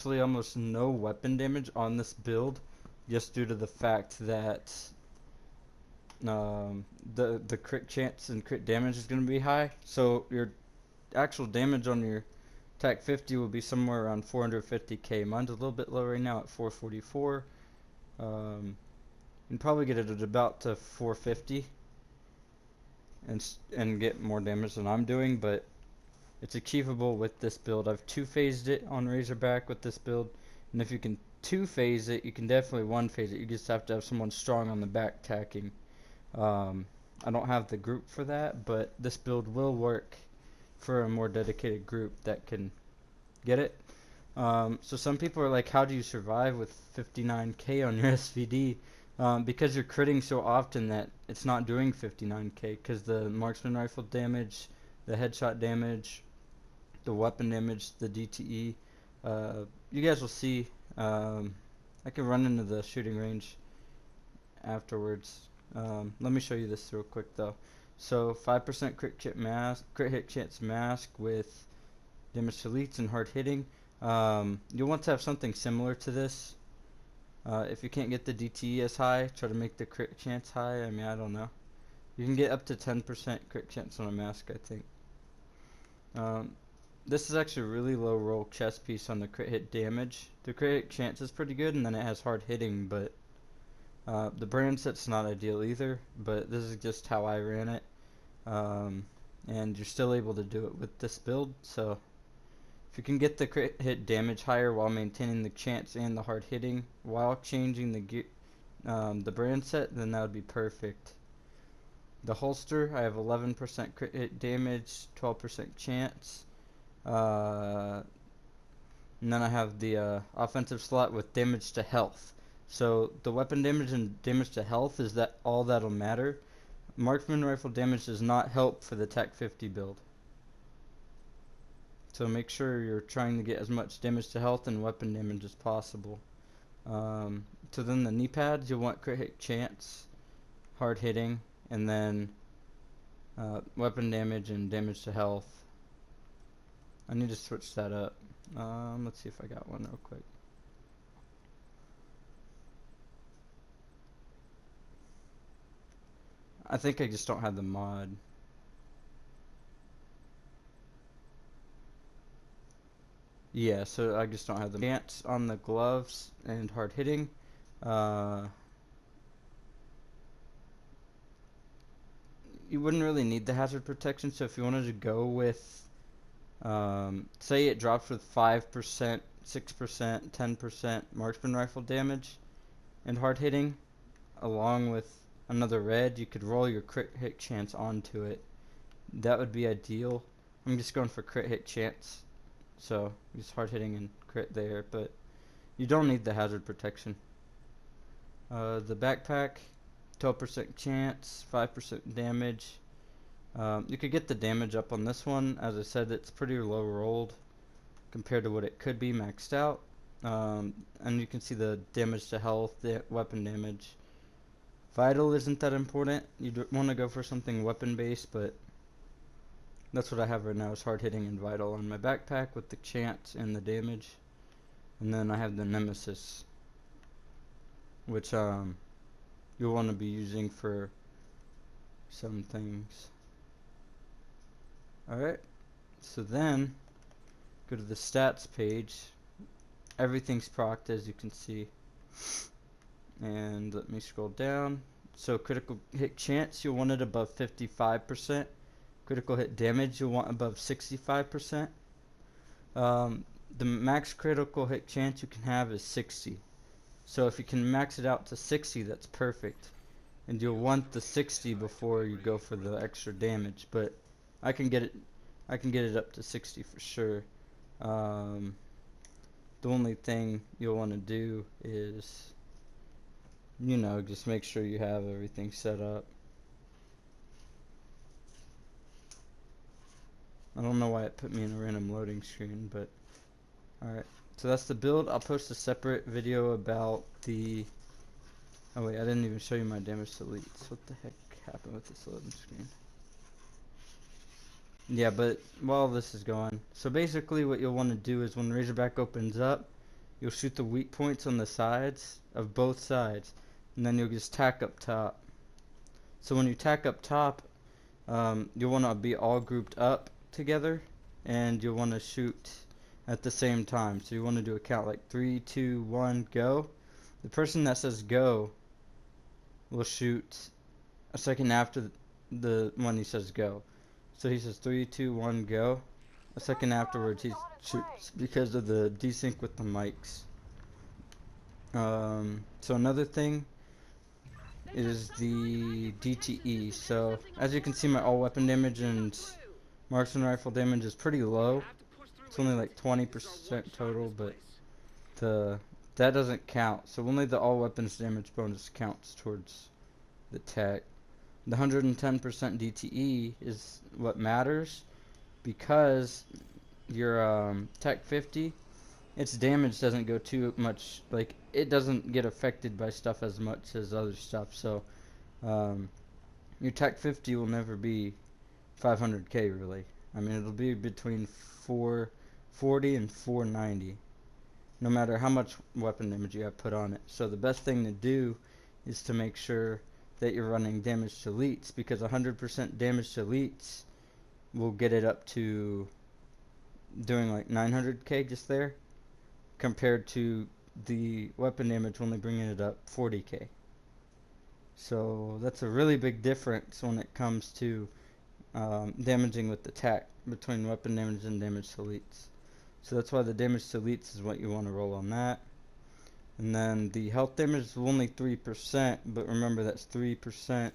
Actually almost no weapon damage on this build, just due to the fact that the crit chance and crit damage is going to be high. So your actual damage on your TAC 50 will be somewhere around 450k. Mine's a little bit low right now at 444. You can probably get it at about to 450 and get more damage than I'm doing, but it's achievable with this build. I've two-phased it on Razorback with this build, and if you can two-phase it, you can definitely one-phase it. You just have to have someone strong on the back tacking. I don't have the group for that, but this build will work for a more dedicated group that can get it. So some people are like, how do you survive with 59k on your SVD? Because you're critting so often that it's not doing 59k, because the marksman rifle damage, the headshot damage, the weapon damage, the DTE. You guys will see. I can run into the shooting range afterwards. Let me show you this real quick though. So 5% crit hit chance mask with damage to elites and hard hitting. You'll want to have something similar to this. If you can't get the DTE as high, try to make the crit chance high. I mean, I don't know. You can get up to 10% crit chance on a mask, I think. Um, this is actually a really low roll chest piece on the crit hit damage. The crit hit chance is pretty good, and then it has hard hitting, but the brand set's not ideal either. But this is just how I ran it. And you're still able to do it with this build, so if you can get the crit hit damage higher while maintaining the chance and the hard hitting while changing the brand set, then that would be perfect. The holster, I have 11% crit hit damage, 12% chance. And then I have the offensive slot with damage to health. So the weapon damage and damage to health is that all that'll matter. Marksman rifle damage does not help for the TAC 50 build. So make sure you're trying to get as much damage to health and weapon damage as possible. So then the knee pads, you'll want crit hit chance, hard hitting, and then weapon damage and damage to health. I need to switch that up. Let's see if I got one real quick. I think I just don't have the mod. Yeah, so I just don't have the chance on the gloves and hard hitting. You wouldn't really need the hazard protection, so if you wanted to go with, say it drops with 5%, 6%, 10% marksman rifle damage and hard hitting, along with another red, you could roll your crit hit chance onto it. That would be ideal. I'm just going for crit hit chance, so just hard hitting and crit there, but you don't need the hazard protection. The backpack, 12% chance, 5% damage. You could get the damage up on this one. As I said, it's pretty low rolled compared to what it could be maxed out. And you can see the damage to health, the weapon damage. Vital isn't that important. You want to go for something weapon based, but that's what I have right now is hard hitting and vital on my backpack with the chance and the damage. And then I have the nemesis, which you'll want to be using for some things. Alright, so then go to the stats page. Everything's procced, as you can see. And let me scroll down. So critical hit chance, you'll want it above 55%. Critical hit damage, you'll want above 65%. The max critical hit chance you can have is 60. So if you can max it out to 60, that's perfect. And you'll want the 60 before you go for the extra damage, but I can get it up to 60 for sure. The only thing you'll want to do is, you know, just make sure you have everything set up. I don't know why it put me in a random loading screen, but alright. So that's the build. I'll post a separate video about the... Oh wait, I didn't even show you my damage to elites. What the heck happened with this loading screen? Yeah, but while this is going, so basically what you'll want to do is when Razorback opens up, you'll shoot the weak points on the sides of both sides, and then you'll just tack up top. So when you tack up top, you'll want to be all grouped up together, and you'll want to shoot at the same time. So you want to do a count like 3, 2, 1, go. The person that says go will shoot a second after the one he says go. So he says 3, 2, 1, go. A second afterwards he shoots because of the desync with the mics. So another thing is the DTE. So as you can see, my all weapon damage and marksman rifle damage is pretty low. It's only like 20% total, but that doesn't count. So only the all weapons damage bonus counts towards the tech. The 110% DTE is what matters, because your tech 50, its damage doesn't go too much, like it doesn't get affected by stuff as much as other stuff. So your tech 50 will never be 500k really. I mean, it'll be between 440 and 490, no matter how much weapon damage you have put on it. So the best thing to do is to make sure that you're running damage to elites, because 100% damage to elites will get it up to doing like 900k just there, compared to the weapon damage only bringing it up 40k. So that's a really big difference when it comes to damaging with the tech between weapon damage and damage to elites. So that's why the damage to elites is what you want to roll on that. And then the health damage is only 3%, but remember that's 3%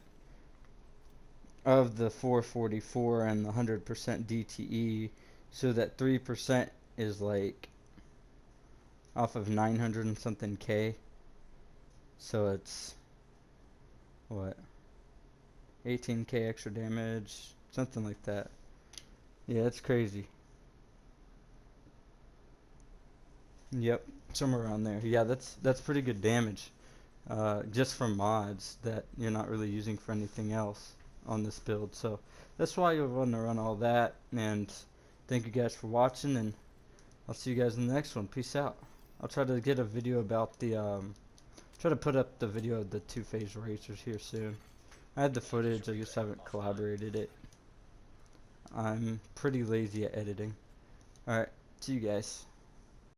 of the 444 and the 100% DTE. So that 3% is like off of 900 and something K. So it's what, 18k extra damage, something like that. Yeah, it's crazy. Yep, somewhere around there. Yeah, that's pretty good damage, just from mods that you're not really using for anything else on this build. So that's why you'll want to run all that. And thank you guys for watching, and I'll see you guys in the next one. Peace out. I'll try to get a video about the try to put up the video of the two-phase racers here soon. I had the footage, I just haven't collaborated it. I'm pretty lazy at editing. Alright, see you guys.